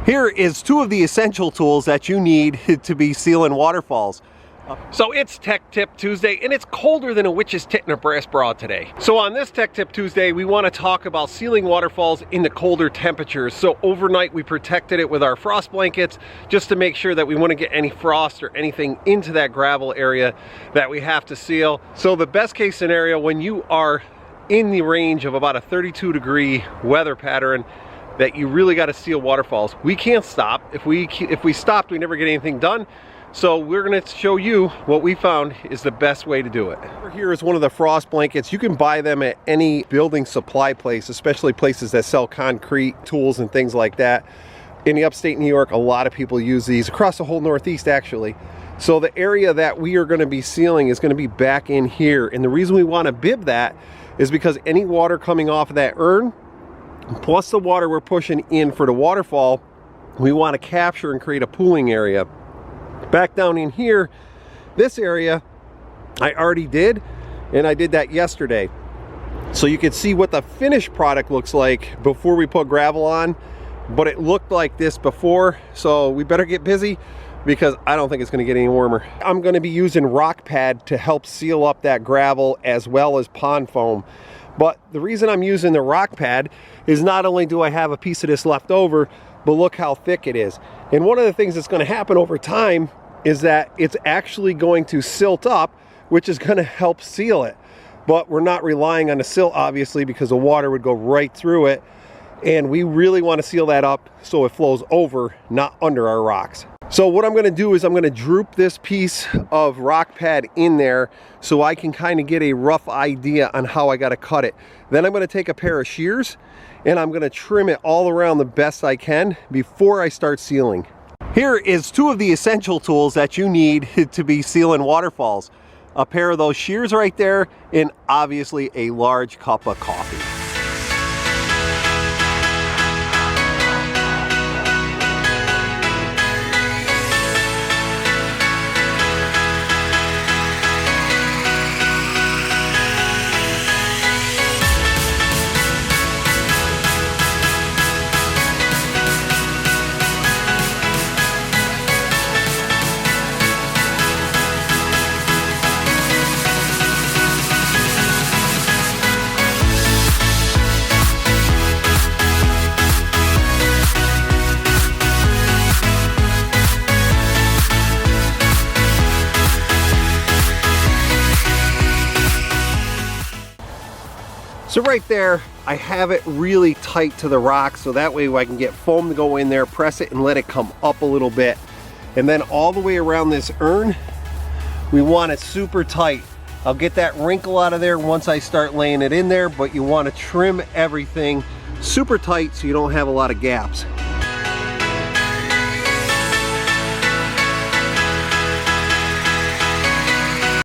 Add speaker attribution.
Speaker 1: Here is two of the essential tools that you need to be sealing waterfalls. So it's Tech Tip Tuesday, and it's colder than a witch's tit in a brass bra today. So on this Tech Tip Tuesday, we want to talk about sealing waterfalls in the colder temperatures. So overnight we protected it with our frost blankets just to make sure that we wouldn't get any frost or anything into that gravel area that we have to seal. So the best case scenario, when you are in the range of about a 32-degree weather pattern, that you really got to seal waterfalls. We can't stop. If we stopped, we never get anything done. So we're going to show you what we found is the best way to do it. Here is one of the frost blankets. You can buy them at any building supply place, especially places that sell concrete tools and things like that. In the upstate New York, a lot of people use these across the whole Northeast actually. So the area that we are going to be sealing is going to be back in here. And the reason we want to bib that is because any water coming off of that urn, plus the water we're pushing in for the waterfall, we want to capture and create a pooling area. Back down in here, this area I already did, and I did that yesterday. So you can see what the finished product looks like before we put gravel on, but it looked like this before, so we better get busy because I don't think it's going to get any warmer. I'm going to be using rock pad to help seal up that gravel as well as pond foam. But the reason I'm using the rock pad is not only do I have a piece of this left over, but look how thick it is. And one of the things that's going to happen over time is that it's actually going to silt up, which is going to help seal it. But we're not relying on the silt, obviously, because the water would go right through it. And we really want to seal that up so it flows over, not under our rocks. So what I'm going to do is I'm going to droop this piece of rock pad in there so I can kind of get a rough idea on how I got to cut it. Then I'm going to take a pair of shears and I'm going to trim it all around the best I can before I start sealing. Here is two of the essential tools that you need to be sealing waterfalls. A pair of those shears right there, and obviously a large cup of coffee. So right there, I have it really tight to the rock so that way I can get foam to go in there, press it and let it come up a little bit. And then all the way around this urn, we want it super tight. I'll get that wrinkle out of there once I start laying it in there, but you want to trim everything super tight so you don't have a lot of gaps.